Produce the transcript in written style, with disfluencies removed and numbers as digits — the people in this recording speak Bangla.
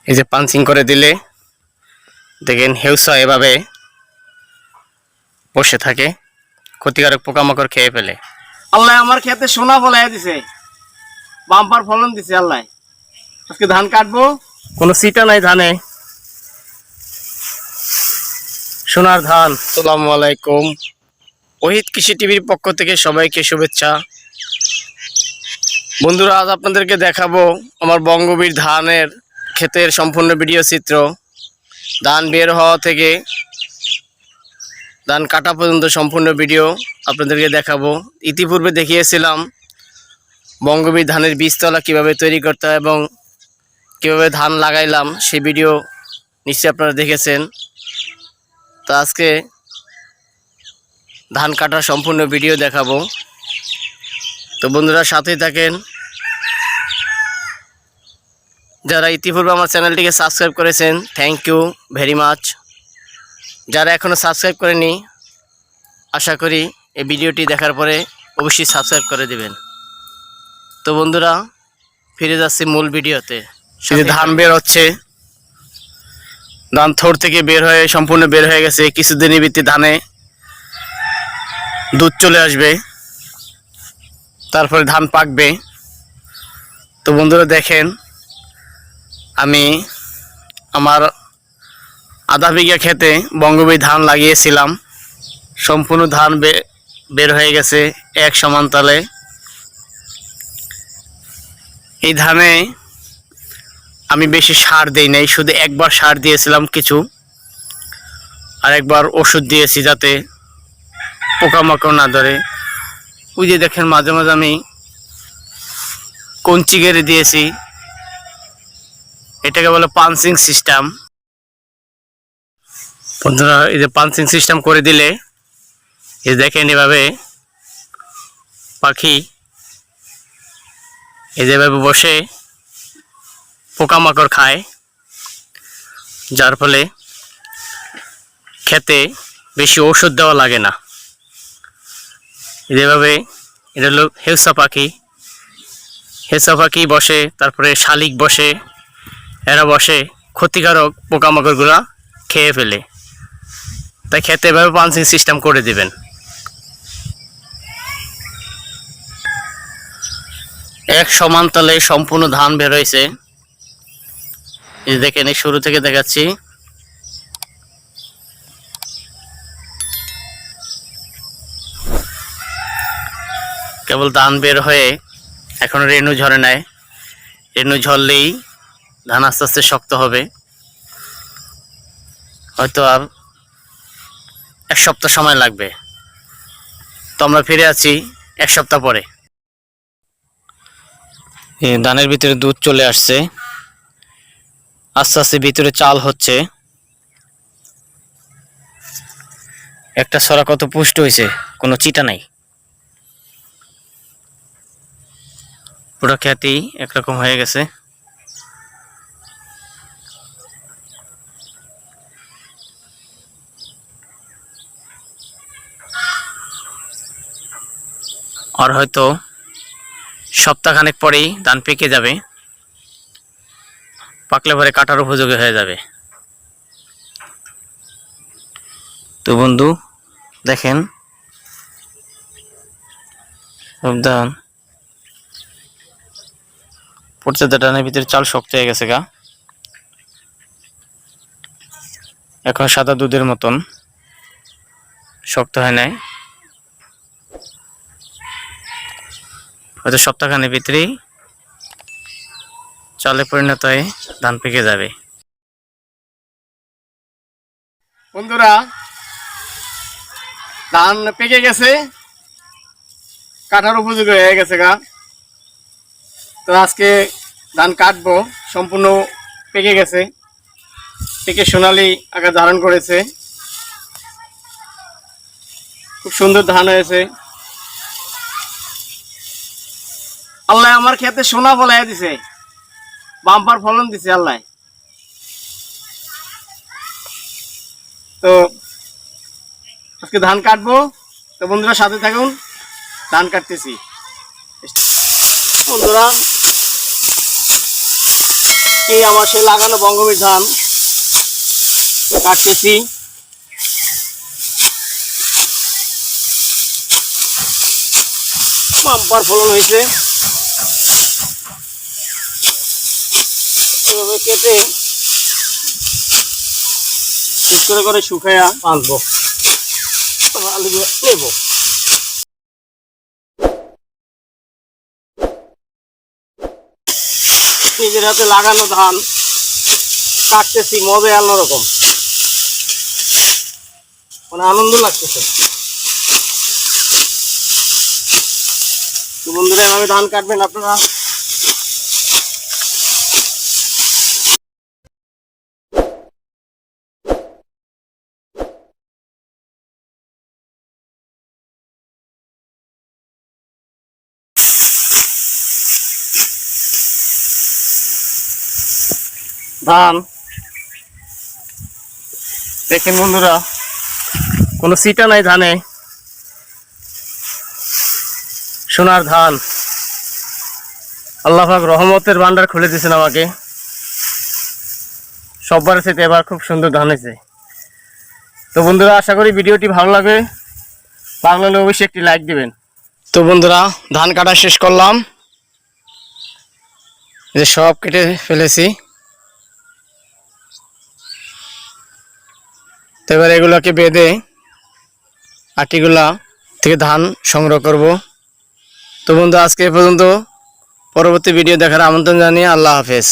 এই যে পাঞ্চিং করে দিলে দেখেন হেউসা এভাবে বসে থাকে, ক্ষতিকারক পোকামাকড় খেয়ে ফেলে। আল্লাহ আমার খেতে সোনা ফলাই দিছে, বাম্পার ফলন দিছে আল্লাহ। আজকে ধান কাটবো, কোনো সিটা নাই ধানে, সোনার ধান। আসসালামু আলাইকুম, অহিদ কৃষি টিভির পক্ষ থেকে সবাইকে শুভেচ্ছা। বন্ধুরা, আজ আপনাদেরকে দেখাবো আমার বঙ্গবীর ধানের ক্ষেতের সম্পূর্ণ ভিডিও চিত্র। ধান বের হওয়া থেকে ধান কাটা পর্যন্ত সম্পূর্ণ ভিডিও আপনাদেরকে দেখাবো। ইতিপূর্বে দেখিয়েছিলাম বঙ্গবীর ধানের বীজতলা কিভাবে তৈরি করতে হয় এবং কিভাবে ধান লাগাইলাম, সেই ভিডিও নিশ্চয়ই আপনারা দেখেছেন। তো আজকে ধান কাটার সম্পূর্ণ ভিডিও দেখাবো। তো বন্ধুরা সাথেই থাকেন। যারা ইতিপূর্বে আমার চ্যানেলটিকে সাবস্ক্রাইব করেছেন, থ্যাংক ইউ ভেরি মাচ। যারা এখনও সাবস্ক্রাইব করেনি, আশা করি এই ভিডিওটি দেখার পরে অবশ্যই সাবস্ক্রাইব করে দিবেন। তো বন্ধুরা, ফিরে যাচ্ছি মূল ভিডিওতে। সেটা ধান বের হচ্ছে, ধান থোড় থেকে বের হয়ে সম্পূর্ণ বের হয়ে গেছে। কিছুদিনের ভিত্তি ধানে দুধ চলে আসবে, তারপরে ধান পাকবে। তো বন্ধুরা দেখেন, আমি আমার আধা বিঘা ক্ষেতে বঙ্গবীর ধান লাগিয়েছিলাম। সম্পূর্ণ ধান বের হয়ে গেছে এক সমান তালে। এই ধানে আমি বেশি সার দেই নাই, শুধু একবার সার দিয়েছিলাম কিছু, আর একবার ওষুধ দিয়েছি যাতে পোকামাকড় না ধরে। ওই যে দেখেন মাঝে মাঝে আমি কঞ্চি গেড়ে দিয়েছি, এটাকে বলে পাঞ্চিং সিস্টেম। বন্ধুরা, এই যে পাঞ্চিং সিস্টেম করে দিলে এই দেখেন এভাবে পাখি এই যেভাবে বসে পোকামাকড় খায়, যার ফলে খেতে বেশি ঔষধ দেওয়া লাগে না। যেভাবে এটা হলো হেউসা পাখি, হেউসা পাখি বসে, তারপরে শালিক বসে, এরা বসে ক্ষতিকারক পোকামাকড়গুলা খেয়ে ফেলে। তাই খেতে এভাবে পাঞ্চিং সিস্টেম করে দিবেন। এক সমান তলে সম্পূর্ণ ধান বের হয়েছে। এই দেখেন, এই শুরু থেকে দেখাচ্ছি। কেবল ধান বের হয়ে এখন রেণু ঝরে নাই, রেণু ঝরলেই ধান আস্তে আস্তে শক্ত হবে। হয়তো আর এক সপ্তাহ সময় লাগবে। তো আমরা ফিরে আছি এক সপ্তাহ পরে। ধানের ভিতরে দুধ চলে আসছে, আস্তে আস্তে ভিতরে চাল হচ্ছে। একটা ছড়া কত পুষ্ট হয়েছে, কোনো চিটা নাই, পুরো খ্যাতি একরকম হয়ে গেছে। আর হয়তো সপ্তাহখানেক পরেই ধান পেকে যাবে, পাকলে পরে কাটার উপযোগী হয়ে যাবে। তো বন্ধু দেখেন, ধান প্রত্যেকটা ধানের ভিতরে চাল শক্ত হয়ে গেছে গা, এখন সাদা দুধের মতন, শক্ত হয় নাই। হয়তো সপ্তাহখানের ভিতরেই চালে পরিণত হয়ে ধান পেকে যাবে। বন্ধুরা, ধান পেকে গেছে, কাটার উপযোগী হয়ে গেছে গা। তো আজকে ধান কাটবো, সম্পূর্ণ পেকে গেছে, পেকে সোনালি আকার ধারণ করেছে, খুব সুন্দর ধান হয়েছে। আল্লাহ আমার খেতে সোনা ফলাই দিছে, বাম্পার ফলন দিছে আল্লাহ। তো আজকে ধান কাটবো। তো বন্ধুরা সাথে থাকুন, ধান কাটতেছি। বন্ধুরা কি আমার সেই লাগানো বঙ্গবীর ধান কাটতেছি। বাম্পার ফলন হয়েছে। এভাবে কেটে ঠিক করে শুকাইয়া আনবো, আলুগুলো নেবো। নিজের হাতে লাগানো ধান কাটতেছি, মজাই অন্যরকম, মানে আনন্দ লাগতেছে। তো বন্ধুরা এভাবে ধান কাটবেন আপনারা। ধান দেখেন বন্ধুরা, কোনো সিটা নাই ধানে, সোনার ধান। আল্লাহ পাক রহমতের ভান্ডার খুলে দিয়েছেন আমাকে। সববারের সাথে এবার খুব সুন্দর ধান হয়েছে। তো বন্ধুরা আশা করি ভিডিওটি ভালো লাগবে, ভালো লাগলে অবশ্যই একটি লাইক দিবেন। তো বন্ধুরা ধান কাটা শেষ করলাম, যে সব কেটে ফেলেছি। তো এবার এগুলোকে বেঁধে আটিগুলা থেকে ধান সংগ্রহ করব। তো বন্ধু আজকে এ পর্যন্ত, পরবর্তী ভিডিও দেখার আমন্ত্রণ জানিয়ে আল্লাহ হাফেজ।